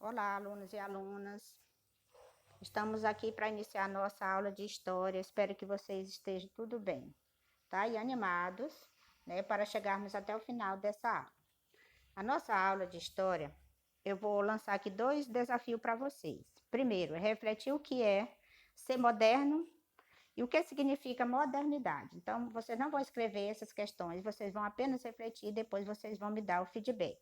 Olá, alunos e alunas. Estamos aqui para iniciar nossa aula de história. Espero que vocês estejam tudo bem, tá? E animados, né, para chegarmos até o final dessa aula. A nossa aula de história, eu vou lançar aqui dois desafios para vocês. Primeiro, é refletir o que é ser moderno e o que significa modernidade. Então, vocês não vão escrever essas questões, vocês vão apenas refletir e depois vocês vão me dar o feedback.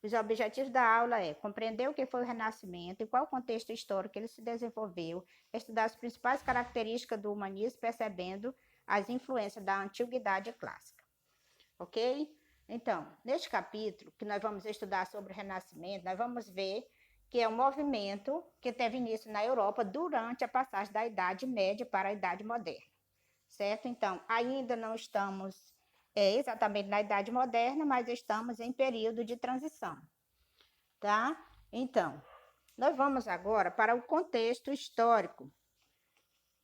Os objetivos da aula é compreender o que foi o Renascimento e qual o contexto histórico que ele se desenvolveu, estudar as principais características do humanismo, percebendo as influências da antiguidade clássica. Ok? Então, neste capítulo, que nós vamos estudar sobre o Renascimento, nós vamos ver que é um movimento que teve início na Europa durante a passagem da Idade Média para a Idade Moderna, certo? Então, ainda não estamos exatamente na Idade Moderna, mas estamos em período de transição, tá? Então, nós vamos agora para o contexto histórico,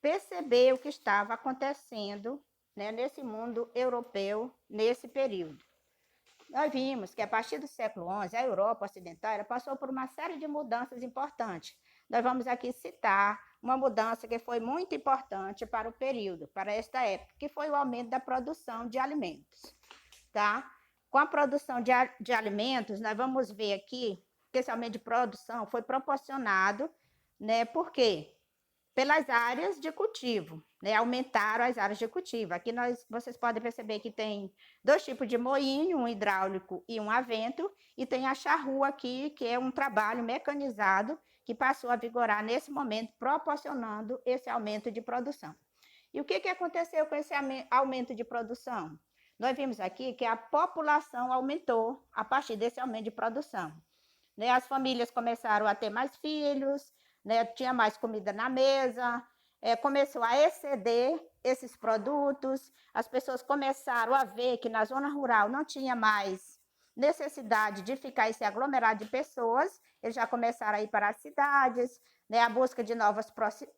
perceber o que estava acontecendo, né, nesse mundo europeu, nesse período. Nós vimos que a partir do século XI, a Europa Ocidental passou por uma série de mudanças importantes. Nós vamos aqui citar uma mudança que foi muito importante para o período, para esta época, que foi o aumento da produção de alimentos, tá? Com a produção de alimentos, nós vamos ver aqui que esse aumento de produção foi proporcionado, né? Por quê? Pelas áreas de cultivo, né? Aumentaram as áreas de cultivo. Aqui vocês podem perceber que tem dois tipos de moinho, um hidráulico e um a vento, e tem a charrua aqui, que é um trabalho mecanizado que passou a vigorar nesse momento, proporcionando esse aumento de produção. E o que aconteceu com esse aumento de produção? Nós vimos aqui que a população aumentou a partir desse aumento de produção, né? As famílias começaram a ter mais filhos, né? Tinha mais comida na mesa, começou a exceder esses produtos, as pessoas começaram a ver que na zona rural não tinha mais necessidade de ficar esse aglomerado de pessoas, eles já começaram a ir para as cidades, né? A busca de novas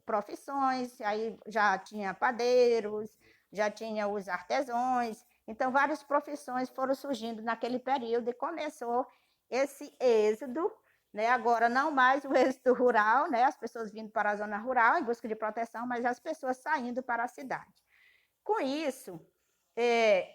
profissões, aí já tinha padeiros, já tinha os artesãos, então várias profissões foram surgindo naquele período e começou esse êxodo, né? Agora não mais o êxodo rural, né? As pessoas vindo para a zona rural em busca de proteção, mas as pessoas saindo para a cidade. Com isso,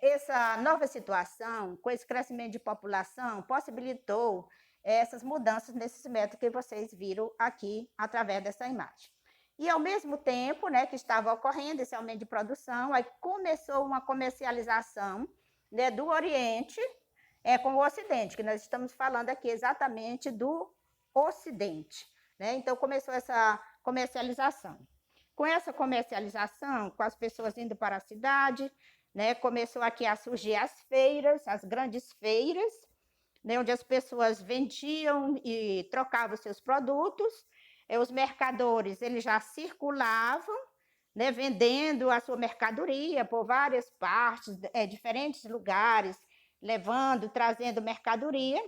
essa nova situação, com esse crescimento de população, possibilitou essas mudanças nesses métodos que vocês viram aqui através dessa imagem. E ao mesmo tempo, né, que estava ocorrendo esse aumento de produção, aí começou uma comercialização, né, do Oriente com o Ocidente, que nós estamos falando aqui exatamente do Ocidente, né? Então começou essa comercialização. Com essa comercialização, com as pessoas indo para a cidade, né, começou aqui a surgir as feiras, as grandes feiras, né, onde as pessoas vendiam e trocavam seus produtos. Os mercadores eles já circulavam, né, vendendo a sua mercadoria por várias partes, diferentes lugares, levando, trazendo mercadoria.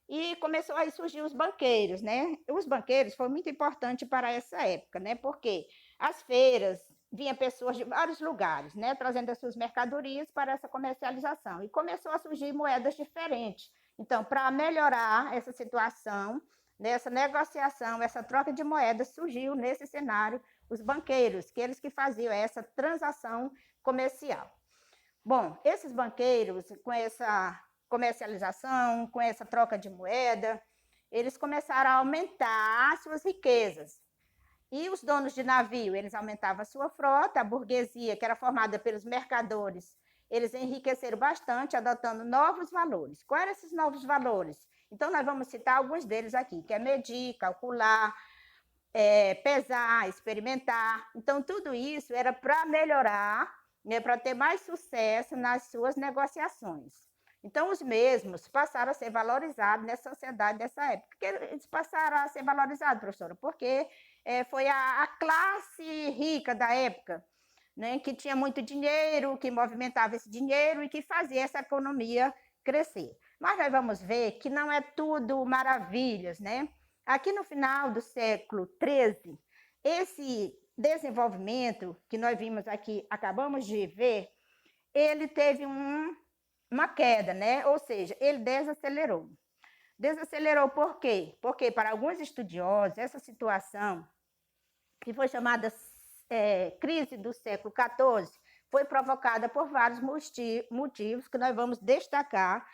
E começou a surgir os banqueiros, né? Os banqueiros foram muito importantes para essa época, né? Porque as feiras vinham pessoas de vários lugares, né? Trazendo as suas mercadorias para essa comercialização. E começou a surgir moedas diferentes. Então, para melhorar essa situação, nessa negociação, essa troca de moedas, surgiu nesse cenário os banqueiros, que eles que faziam essa transação comercial. Bom, esses banqueiros, com essa comercialização, com essa troca de moeda, eles começaram a aumentar as suas riquezas. E os donos de navio, eles aumentavam a sua frota, a burguesia, que era formada pelos mercadores, eles enriqueceram bastante, adotando novos valores. Quais eram esses novos valores? Então, nós vamos citar alguns deles aqui, que é medir, calcular, pesar, experimentar. Então, tudo isso era para melhorar, né, para ter mais sucesso nas suas negociações. Então, os mesmos passaram a ser valorizados nessa sociedade dessa época. Por que eles passaram a ser valorizados, professora? Porque foi a classe rica da época, né, que tinha muito dinheiro, que movimentava esse dinheiro e que fazia essa economia crescer. Mas nós vamos ver que não é tudo maravilhas, né? Aqui no final do século XIII, esse desenvolvimento que nós vimos aqui, acabamos de ver, ele teve uma queda, né? Ou seja, ele desacelerou. Desacelerou por quê? Porque, para alguns estudiosos, essa situação, que foi chamada crise do século XIV, foi provocada por vários motivos que nós vamos destacar.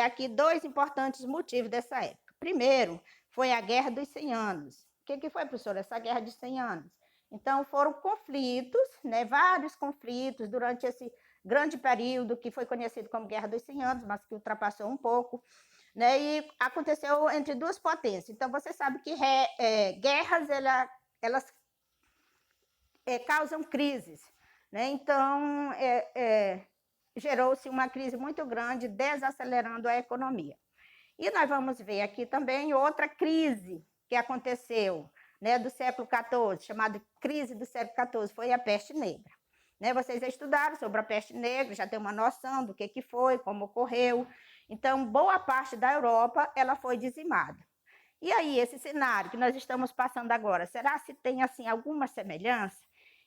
Aqui dois importantes motivos dessa época. Primeiro, foi a Guerra dos 100 Anos. O que foi, professora, essa Guerra dos 100 Anos? Então, foram conflitos, né, vários conflitos durante esse grande período que foi conhecido como Guerra dos 100 Anos, mas que ultrapassou um pouco, né, e aconteceu entre duas potências. Então, você sabe que guerras, elas causam crises, né? Então, gerou-se uma crise muito grande, desacelerando a economia. E nós vamos ver aqui também outra crise que aconteceu, né, do século XIV, chamada crise do século XIV, foi a peste negra. Né? Vocês estudaram sobre a peste negra, já tem uma noção do que foi, como ocorreu. Então, boa parte da Europa ela foi dizimada. E aí, esse cenário que nós estamos passando agora, será se tem assim alguma semelhança?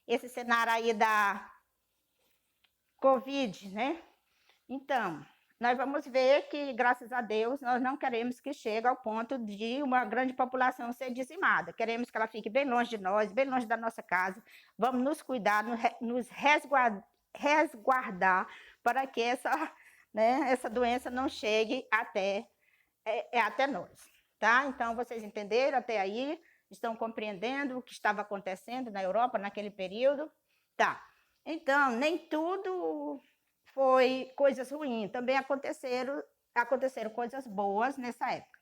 Esse cenário aí da Covid, né? Então, nós vamos ver que, graças a Deus, nós não queremos que chegue ao ponto de uma grande população ser dizimada. Queremos que ela fique bem longe de nós, bem longe da nossa casa. Vamos nos cuidar, nos resguardar para que essa doença não chegue até nós. Tá? Então, vocês entenderam até aí? Estão compreendendo o que estava acontecendo na Europa naquele período? Tá. Então, nem tudo foi coisas ruins, também aconteceram coisas boas nessa época.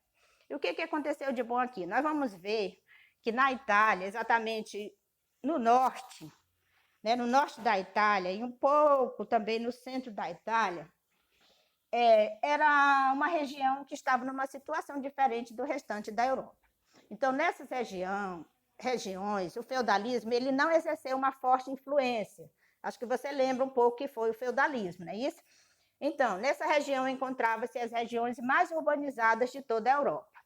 E o que aconteceu de bom aqui? Nós vamos ver que na Itália, exatamente no norte, né, no norte da Itália e um pouco também no centro da Itália, era uma região que estava numa situação diferente do restante da Europa. Então, nessas regiões, o feudalismo ele não exerceu uma forte influência. Acho que você lembra um pouco que foi o feudalismo, não é isso? Então, nessa região encontravam-se as regiões mais urbanizadas de toda a Europa.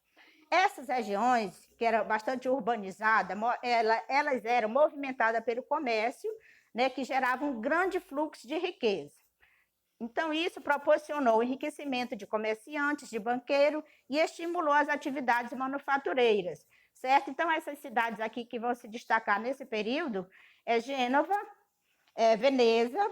Essas regiões, que eram bastante urbanizadas, elas eram movimentadas pelo comércio, né, que gerava um grande fluxo de riqueza. Então, isso proporcionou o enriquecimento de comerciantes, de banqueiros e estimulou as atividades manufatureiras, certo? Então, essas cidades aqui que vão se destacar nesse período é Gênova, Veneza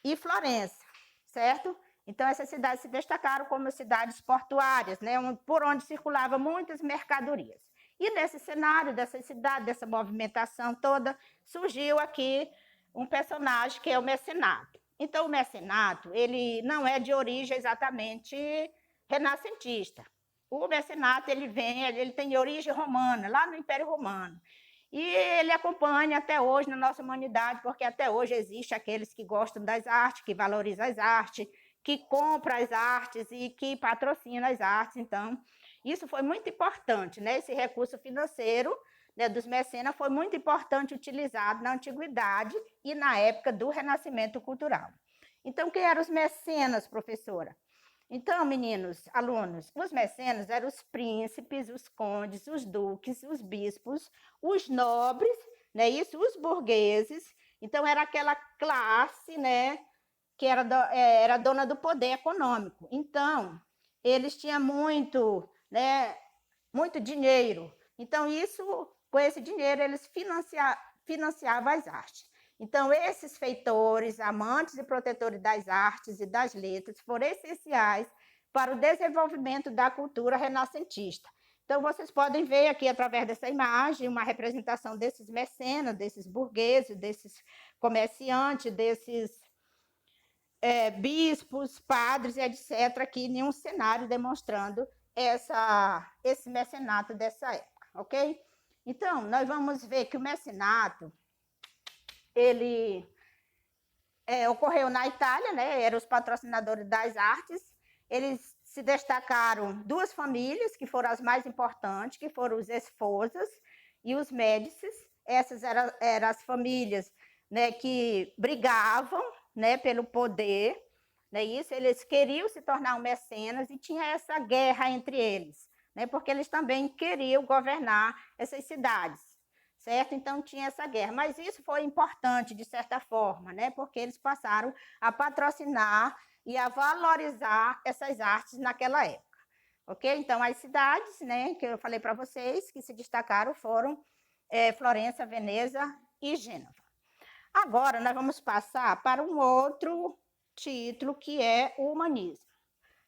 e Florença, certo? Então, essas cidades se destacaram como cidades portuárias, né, por onde circulavam muitas mercadorias. E nesse cenário dessa cidade, dessa movimentação toda, surgiu aqui um personagem que é o mecenato. Então, o mecenato, ele não é de origem exatamente renascentista. O mecenato, ele tem origem romana, lá no Império Romano. E ele acompanha até hoje na nossa humanidade, porque até hoje existe aqueles que gostam das artes, que valorizam as artes, que compram as artes e que patrocinam as artes. Então, isso foi muito importante, né? Esse recurso financeiro, né, dos mecenas foi muito importante utilizado na antiguidade e na época do Renascimento cultural. Então, quem eram os mecenas, professora? Então, meninos, alunos, os mecenas eram os príncipes, os condes, os duques, os bispos, os nobres, né, isso, os burgueses. Então, era aquela classe, né, que era dona do poder econômico. Então, eles tinham muito, né, muito dinheiro. Então, com esse dinheiro, eles financiavam as artes. Então, esses feitores, amantes e protetores das artes e das letras foram essenciais para o desenvolvimento da cultura renascentista. Então, vocês podem ver aqui, através dessa imagem, uma representação desses mecenas, desses burgueses, desses comerciantes, desses bispos, padres, etc., aqui em um cenário demonstrando esse mecenato dessa época, ok? Então, nós vamos ver que o mecenato, ele ocorreu na Itália, né? Eram os patrocinadores das artes. Eles se destacaram duas famílias, que foram as mais importantes, que foram os Esposas e os Médicis. Essas eram as famílias, né, que brigavam, né, pelo poder, né? Isso, eles queriam se tornar um mecenas e tinha essa guerra entre eles, né? Porque eles também queriam governar essas cidades. Certo? Então, tinha essa guerra. Mas isso foi importante, de certa forma, né? Porque eles passaram a patrocinar e a valorizar essas artes naquela época. ok? Então, as cidades, né, que eu falei para vocês, que se destacaram foram Florença, Veneza e Gênova. Agora, nós vamos passar para um outro título, que é o humanismo,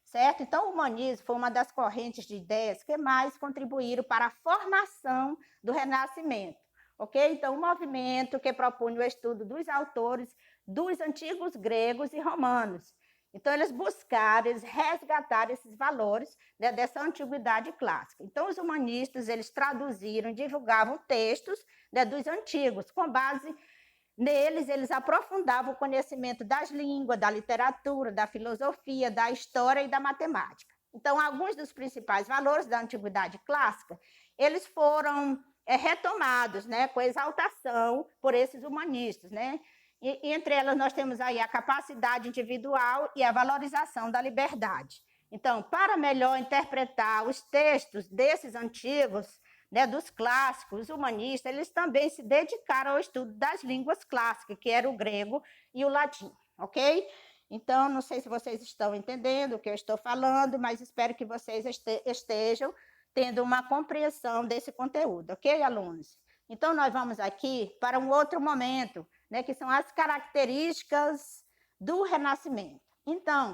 certo? Então, o humanismo foi uma das correntes de ideias que mais contribuíram para a formação do Renascimento, ok? Então, um movimento que propunha o estudo dos autores dos antigos gregos e romanos. Então, eles buscaram, eles resgataram esses valores, né, dessa antiguidade clássica. Então, os humanistas, eles traduziram, divulgavam textos, né, dos antigos, com base neles, eles aprofundavam o conhecimento das línguas, da literatura, da filosofia, da história e da matemática. Então, alguns dos principais valores da antiguidade clássica, eles foram retomados, né, com exaltação por esses humanistas, né? E entre elas nós temos aí a capacidade individual e a valorização da liberdade. Então, para melhor interpretar os textos desses antigos, né, dos clássicos humanistas, eles também se dedicaram ao estudo das línguas clássicas, que era o grego e o latim, ok? Então, não sei se vocês estão entendendo o que eu estou falando, mas espero que vocês estejam tendo uma compreensão desse conteúdo, ok, alunos? Então, nós vamos aqui para um outro momento, né, que são as características do Renascimento. Então,